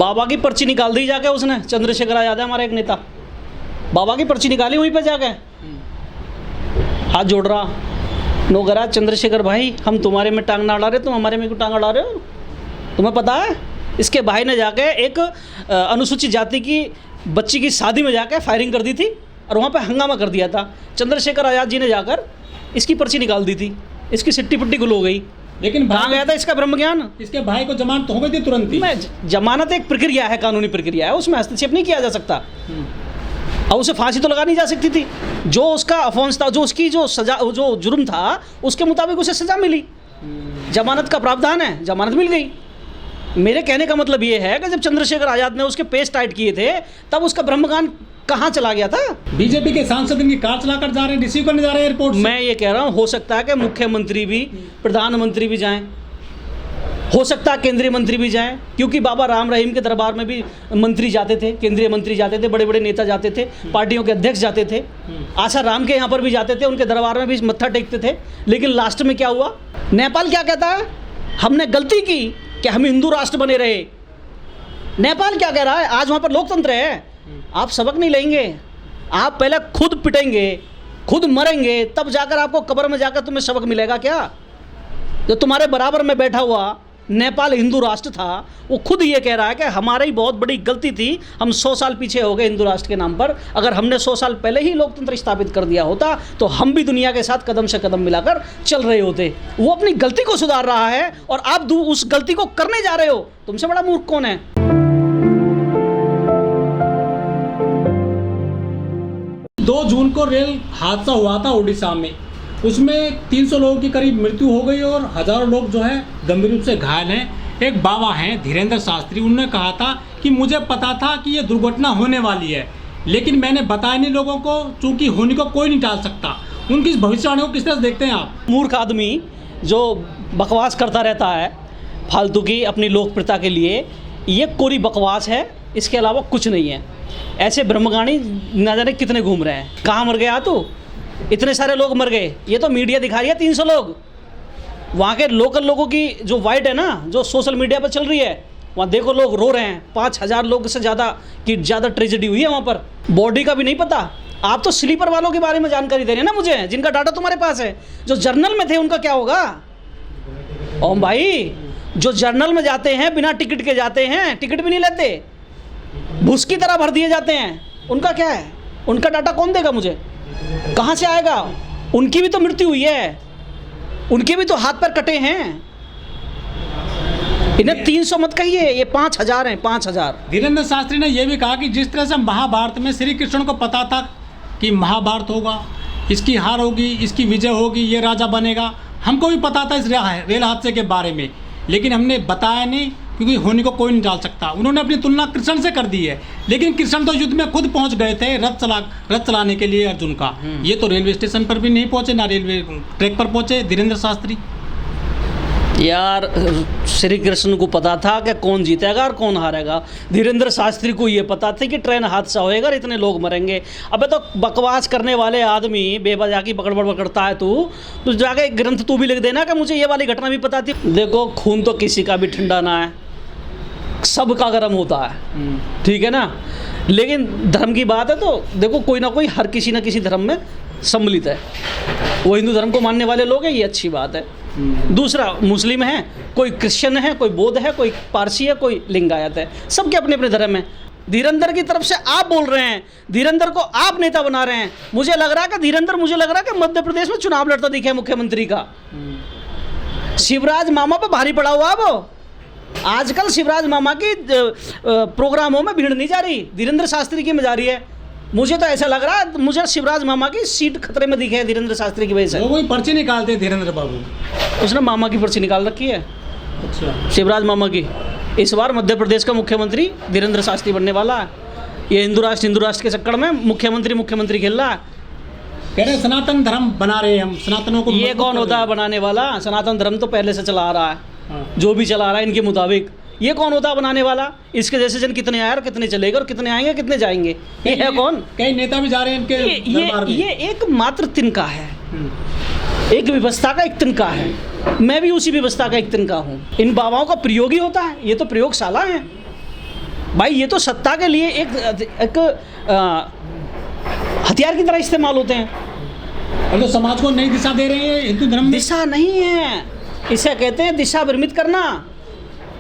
बाबा की पर्ची निकाल दी जाके उसने, चंद्रशेखर आजाद है हमारा एक नेता, बाबा की पर्ची निकाली वहीं पे जाके, हाथ जोड़ रहा, नो करा, चंद्रशेखर भाई हम तुम्हारे में टांग ना अड़ा रहे, तुम हमारे में क्यों टांग अड़ा रहे हो, तुम्हें पता है। इसके भाई ने जाके एक अनुसूचित जाति की बच्ची की शादी में जाके फायरिंग कर दी थी और वहाँ पे हंगामा कर दिया था। चंद्रशेखर आजाद जी ने जाकर इसकी पर्ची निकाल दी थी, इसकी सिट्टी पिट्टी गुल हो गई। लेकिन कहाँ गया था इसका ब्रह्म ज्ञान? इसके भाई को जमानत तो हो गई थी तुरंत ही। जमानत एक प्रक्रिया है, कानूनी प्रक्रिया है, उसमें हस्तक्षेप नहीं किया जा सकता और उसे फांसी तो लगा नहीं जा सकती थी। जो उसका अफॉन्स था, जो उसकी जो सजा, जो जुर्म था, उसके मुताबिक उसे सजा मिली। जमानत का प्रावधान है, जमानत मिल गई। मेरे कहने का मतलब ये है कि जब चंद्रशेखर आजाद ने उसके पेज टाइट किए थे तब उसका ब्रह्मज्ञान कहाँ चला गया था? बीजेपी के सांसद इनकी कार चलाकर जा रहे हैं, रिसीव करने जा रहे हैं एयरपोर्ट से। मैं ये कह रहा हूँ, हो सकता है कि मुख्यमंत्री भी, प्रधानमंत्री भी जाएं, हो सकता है केंद्रीय मंत्री भी जाएं, क्योंकि बाबा राम रहीम के दरबार में भी मंत्री जाते थे, केंद्रीय मंत्री जाते थे, बड़े बड़े नेता जाते थे, पार्टियों के अध्यक्ष जाते थे, आशा राम के यहाँ पर भी जाते थे, उनके दरबार में भी मत्था टेकते थे। लेकिन लास्ट में क्या हुआ? नेपाल क्या कहता है? हमने गलती की कि हम हिंदू राष्ट्र बने रहे। नेपाल क्या कह रहा है? आज वहाँ पर लोकतंत्र है। आप सबक नहीं लेंगे, आप पहले खुद पिटेंगे, खुद मरेंगे, तब जाकर आपको कब्र में जाकर तुम्हें सबक मिलेगा क्या? जो तुम्हारे बराबर में बैठा हुआ नेपाल हिंदू राष्ट्र था, वो खुद ये कह रहा है कि हमारी बहुत बड़ी गलती थी, हम 100 साल पीछे हो गए हिंदू राष्ट्र के नाम पर। अगर हमने 100 साल पहले ही लोकतंत्र स्थापित कर दिया होता तो हम भी दुनिया के साथ कदम से कदम मिलाकर चल रहे होते। वो अपनी गलती को सुधार रहा है और आप उस गलती को करने जा रहे हो। तुमसे बड़ा मूर्ख कौन है? 2 जून को रेल हादसा हुआ था उड़ीसा में, उसमें 300 लोगों की करीब मृत्यु हो गई और हजारों लोग जो है गंभीर रूप से घायल हैं। एक बाबा हैं धीरेन्द्र शास्त्री, उन्होंने कहा था कि मुझे पता था कि ये दुर्घटना होने वाली है, लेकिन मैंने बताया नहीं लोगों को, चूंकि होने को कोई नहीं टाल सकता। उनकी इस भविष्यवाणी को किस तरह से देखते हैं आप? मूर्ख आदमी जो बकवास करता रहता है फालतू की अपनी लोकप्रियता के लिए, ये कोरी बकवास है, इसके अलावा कुछ नहीं है। ऐसे ब्रह्मगानी न जाने कितने घूम रहे हैं। कहाँ मर गया तो? इतने सारे लोग मर गए, ये तो मीडिया दिखा रही है 300 लोग। वहाँ के लोकल लोगों की जो वाइट है ना, जो सोशल मीडिया पर चल रही है, वहाँ देखो लोग रो रहे हैं। 5000 लोग से ज़्यादा ट्रेजेडी हुई है वहाँ पर। बॉडी का भी नहीं पता। आप तो स्लीपर वालों के बारे में जानकारी दे रहे हैं ना मुझे, जिनका डाटा तुम्हारे पास है। जो जर्नल में थे उनका क्या होगा? ओम भाई, जो जर्नल में जाते हैं बिना टिकट के जाते हैं, टिकट भी नहीं लेते, भूस की तरह भर दिए जाते हैं, उनका क्या है? उनका डाटा कौन देगा मुझे? कहाँ से आएगा? उनकी भी तो मृत्यु हुई है, उनके भी तो हाथ पैर कटे हैं। इन्हें 300 मत कहिए, ये 5000 हैं, 5000। धीरेन्द्र शास्त्री ने यह भी कहा कि जिस तरह से महाभारत में श्री कृष्ण को पता था कि महाभारत होगा, इसकी हार होगी, इसकी विजय होगी, ये राजा बनेगा, हमको भी पता था इस रेल हादसे के बारे में, लेकिन हमने बताया नहीं क्योंकि होने को कोई नहीं टाल सकता। उन्होंने अपनी तुलना कृष्ण से कर दी है, लेकिन कृष्ण तो युद्ध में खुद पहुंच गए थे रथ चलाने के लिए अर्जुन का। ये तो रेलवे स्टेशन पर भी नहीं पहुंचे, ना रेलवे ट्रैक पर पहुंचे धीरेन्द्र शास्त्री। यार श्री कृष्ण को पता था कि कौन जीतेगा और कौन हारेगा। धीरेन्द्र शास्त्री को ये पता था कि ट्रेन हादसा होएगा और इतने लोग मरेंगे। अबे तो बकवास करने वाले आदमी, बेवजह की बकड़ करता है तू जाके ग्रंथ तू भी लिख देना कि मुझे ये वाली घटना भी पता थी। देखो, खून तो किसी का भी ठंडा ना है, सबका गर्म होता है, ठीक है ना। लेकिन धर्म की बात है तो देखो, कोई ना कोई हर किसी ना किसी धर्म में सम्मिलित है। वो हिंदू धर्म को मानने वाले लोग हैं, ये अच्छी बात है। दूसरा, मुस्लिम है, कोई क्रिश्चियन है, कोई बौद्ध है, कोई पारसी है, कोई लिंगायत है, सबके अपने अपने धर्म है। धीरेन्द्र की तरफ से आप बोल रहे हैं, धीरेन्द्र को आप नेता बना रहे हैं। मुझे लग रहा है कि मध्य प्रदेश में चुनाव लड़ता दिखे मुख्यमंत्री का। शिवराज मामा पे भारी पड़ा हुआ वो। आजकल शिवराज मामा की प्रोग्रामों में भीड़ नहीं जा रही, धीरेन्द्र शास्त्री की में जा रही है। मुझे तो ऐसा लग रहा है, मुझे शिवराज मामा की सीट खतरे में दिखे है धीरेन्द्र शास्त्री की वजह से। वो पर्ची निकालते हैं धीरेन्द्र बाबू, उसने मामा की पर्ची निकाल रखी है। अच्छा, शिवराज मामा की। इस बार मध्य प्रदेश का मुख्यमंत्री धीरेन्द्र शास्त्री बनने वाला है। ये हिंदू राष्ट्र के चक्कर में मुख्यमंत्री खेल रहा है। कह रहे सनातन धर्म बना रहे हैं हम, सनातनों को। ये कौन होता है बनाने वाला? सनातन धर्म तो पहले से चला आ रहा है, जो भी चला रहा है इनके मुताबिक। ये कौन होता है बनाने वाला? इसके जैसे जन कितने आए और कितने चलेंगे और कितने आएंगे कितने जाएंगे, ये है कौन? कई नेता भी जा रहे हैं इनके दरबार में। ये एक मात्र तिनका है, एक व्यवस्था का एक तिनका है। मैं भी उसी व्यवस्था का एक तिनका हूँ। इन बाबाओं का प्रयोग ही होता है, ये तो प्रयोगशाला है। भाई ये तो सत्ता के लिए एक हथियार की तरह इस्तेमाल होते हैं। और तो समाज को नई दिशा दे रहे हैं हिंदू धर्म में। दिशा नहीं है, इसे कहते हैं दिशा भ्रमित करना,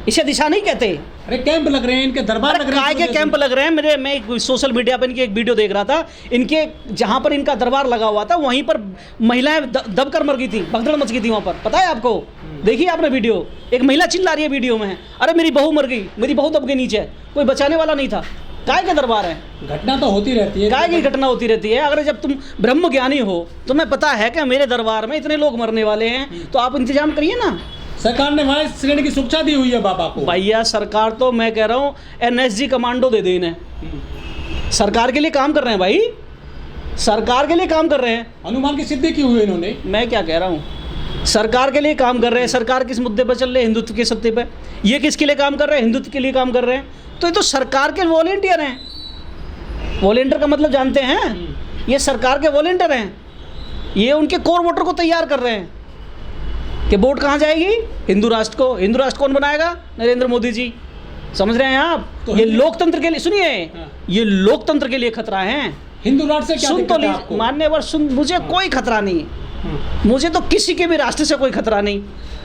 इसे दिशा नहीं कहते। अरे कैंप लग रहे हैं, इनके दरबार लग रहे हैं। काय के कैंप लग रहे हैं? मैं एक सोशल मीडिया पर इनकी एक वीडियो देख रहा था, इनके जहाँ पर इनका दरबार लगा हुआ था वहीं पर महिलाएं दब कर मर गई थी, भगदड़ मच गई थी वहाँ पर, पता है आपको? देखिए आपने वीडियो, एक महिला चिल्ला रही है वीडियो में, अरे मेरी बहू मर गई, मेरी बहू दब गई नीचे, कोई बचाने वाला नहीं था। काय के दरबार है? घटना तो होती रहती है, काय की घटना होती रहती है। अगर जब तुम ब्रह्म ज्ञानी हो, तुम्हें पता है कि मेरे दरबार में इतने लोग मरने वाले हैं, तो आप इंतजाम करिए ना। सरकार ने वहाँ श्रेणी की सुरक्षा दी हुई है बाबा को। भैया सरकार तो मैं कह रहा हूँ NSG कमांडो दे दे इन्हें, सरकार के लिए काम कर रहे हैं भाई, सरकार के लिए काम कर रहे हैं। हनुमान की सिद्धि की हुई इन्होंने। मैं क्या कह रहा हूँ, सरकार के लिए काम कर रहे हैं। सरकार किस मुद्दे पर चल रहे हैं? हिंदुत्व के सत्ते पे। ये किसके लिए काम कर रहे हैं? हिंदुत्व के लिए काम कर रहे हैं। तो ये तो सरकार के वॉलेंटियर हैं। वॉलेंटियर का मतलब जानते हैं? ये सरकार के वॉलेंटियर हैं, ये उनके कोर वोटर को तैयार कर रहे हैं कि वोट कहाँ जाएगी? हिंदू राष्ट्र को। हिंदू राष्ट्र कौन बनाएगा? नरेंद्र मोदी जी। समझ रहे हैं आप? तो ये लोकतंत्र के लिए, सुनिए, हाँ। ये लोकतंत्र के लिए खतरा है। हिंदू राष्ट्र से क्या सुन तो दिक्कत है आपको? मान्यवर सुन, मुझे कोई खतरा नहीं, मुझे तो किसी के भी राष्ट्र से कोई खतरा नहीं।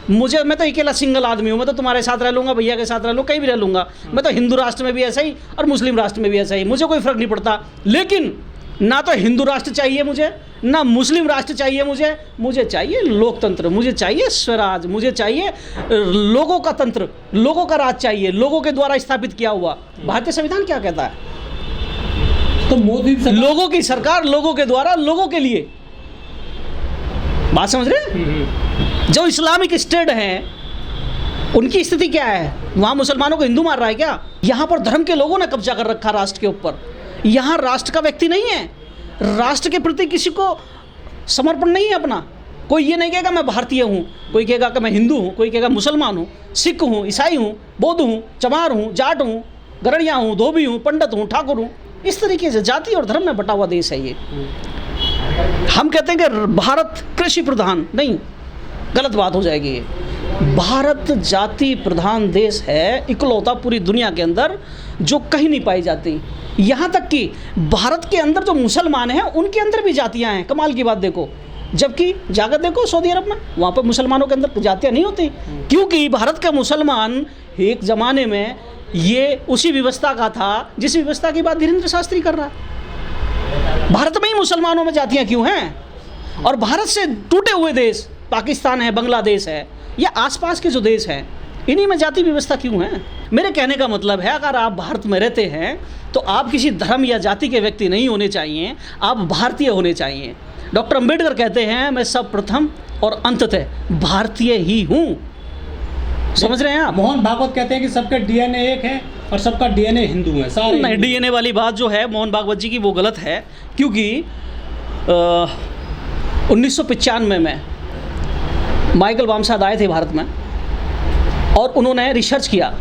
मैं तो अकेला सिंगल आदमी हूँ, मैं तो तुम्हारे साथ रह लूँगा, भैया के साथ रह लूँगा, कहीं भी रह लूँगा। मैं तो हिंदू राष्ट्र में भी ऐसा ही और मुस्लिम राष्ट्र में भी ऐसा ही, मुझे कोई फर्क नहीं पड़ता। लेकिन ना तो हिंदू राष्ट्र चाहिए मुझे, ना मुस्लिम राष्ट्र चाहिए मुझे चाहिए लोकतंत्र, मुझे चाहिए स्वराज, मुझे चाहिए लोगों का तंत्र, लोगों का राज चाहिए, लोगों के द्वारा स्थापित किया हुआ। भारतीय संविधान क्या कहता है? तो मोदी लोगों की सरकार, लोगों के द्वारा, लोगों के लिए। बात समझ रहे? जो इस्लामिक स्टेट है उनकी स्थिति क्या है? वहां मुसलमानों को हिंदू मार रहा है क्या? यहां पर धर्म के लोगों ने कब्जा कर रखा राष्ट्र के ऊपर। यहाँ राष्ट्र का व्यक्ति नहीं है, राष्ट्र के प्रति किसी को समर्पण नहीं है अपना। कोई ये नहीं कहेगा मैं भारतीय हूँ, कोई कहेगा कि मैं हिंदू हूँ, कोई कहेगा मुसलमान हूँ, सिख हूँ, ईसाई हूँ, बौद्ध हूँ, चमार हूँ, जाट हूँ, गरड़िया हूँ, धोबी हूँ, पंडित हूँ, ठाकुर हूँ। इस तरीके से जाति और धर्म में बटा हुआ देश है ये। हम कहते हैं कि भारत कृषि प्रधान, नहीं, गलत बात हो जाएगी ये। भारत जाति प्रधान देश है, इकलौता पूरी दुनिया के अंदर जो कहीं नहीं पाई जाती। यहाँ तक कि भारत के अंदर जो मुसलमान हैं उनके अंदर भी जातियाँ हैं। कमाल की बात देखो, जबकि जाकर देखो सऊदी अरब में, वहाँ पर मुसलमानों के अंदर जातियाँ नहीं होती, क्योंकि भारत का मुसलमान एक ज़माने में ये उसी व्यवस्था का था जिस व्यवस्था की बात धीरेन्द्र शास्त्री कर रहा है। भारत में ही मुसलमानों में जातियाँ क्यों हैं? और भारत से टूटे हुए देश पाकिस्तान है, बांग्लादेश है, या आसपास के जो देश हैं, इन्हीं में जाति व्यवस्था क्यों है? मेरे कहने का मतलब है, अगर आप भारत में रहते हैं तो आप किसी धर्म या जाति के व्यक्ति नहीं होने चाहिए, आप भारतीय होने चाहिए। डॉक्टर अंबेडकर कहते हैं मैं सब प्रथम और अंततः भारतीय ही हूँ। समझ रहे हैं आप? मोहन भागवत कहते हैं कि सबका डीएनए एक है और सबका डीएनए हिंदू है, सारे नहीं, डीएनए वाली बात जो है मोहन भागवत जी की वो गलत है, क्योंकि 1995 में माइकल वामसाद आए थे भारत में और उन्होंने रिसर्च किया।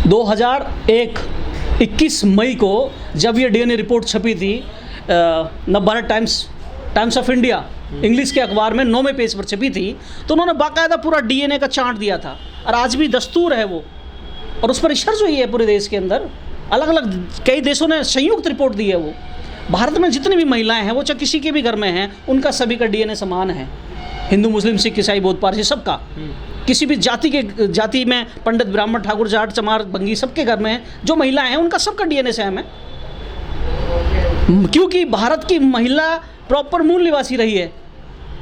2001 21 मई को जब ये डीएनए रिपोर्ट छपी थी Navbharat times of India English के अखबार में 9वें पेज पर छपी थी, तो उन्होंने बाकायदा पूरा डीएनए का चार्ट दिया था और आज भी दस्तूर है वो, और उस पर रिसर्च हुई है पूरे देश के अंदर। अलग अलग कई देशों ने संयुक्त रिपोर्ट दी है वो। भारत में जितनी भी महिलाएं हैं वो चाहे किसी के भी घर में हैं, उनका सभी का डीएनए समान है, हिंदू मुस्लिम सिख ईसाई बौद्ध पारसी सबका। किसी भी जाति में पंडित ब्राह्मण ठाकुर जाट चमार बंगी सबके घर में जो महिलाएं हैं उनका सबका डीएनए सेम है, क्योंकि भारत की महिला प्रॉपर मूल निवासी रही है।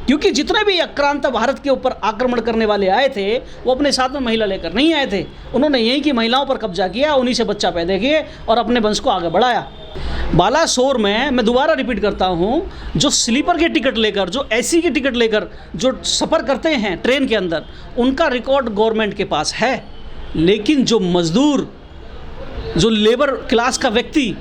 क्योंकि जितने भी आक्रांता भारत के ऊपर आक्रमण करने वाले आए थे वो अपने साथ में महिला लेकर नहीं आए थे, उन्होंने यहीं की महिलाओं पर कब्जा किया, उन्हीं से बच्चा पैदा किए और अपने वंश को आगे बढ़ाया। बालासोर में मैं दोबारा रिपीट करता हूँ, जो स्लीपर की टिकट लेकर, जो एसी की टिकट लेकर जो सफ़र करते हैं ट्रेन के अंदर, उनका रिकॉर्ड गवर्नमेंट के पास है। लेकिन जो मजदूर, जो लेबर क्लास का व्यक्ति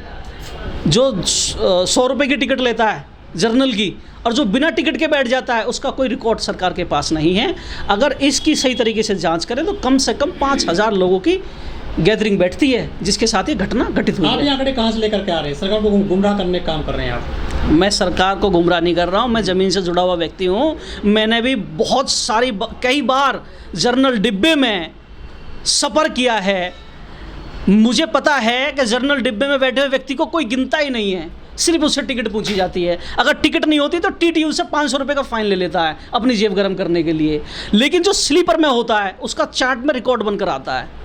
जो 100 रुपये की टिकट लेता है जर्नल की और जो बिना टिकट के बैठ जाता है, उसका कोई रिकॉर्ड सरकार के पास नहीं है। अगर इसकी सही तरीके से जांच करें तो कम से कम 5000 लोगों की गैदरिंग बैठती है जिसके साथ ये घटना घटित हुई है। आप ये आंकड़े कहाँ से लेकर के आ रहे हैं? सरकार को गुमराह करने का काम कर रहे हैं आप। मैं सरकार को गुमराह नहीं कर रहा हूँ, मैं ज़मीन से जुड़ा हुआ व्यक्ति हूँ। मैंने भी बहुत कई बार जर्नल डिब्बे में सफ़र किया है, मुझे पता है कि जनरल डिब्बे में बैठे हुए व्यक्ति को कोई गिनता ही नहीं है, सिर्फ उससे टिकट पूछी जाती है। अगर टिकट नहीं होती तो टीटीयू से 500 रुपये का फाइन ले लेता है अपनी जेब गर्म करने के लिए। लेकिन जो स्लीपर में होता है उसका चार्ट में रिकॉर्ड बनकर आता है।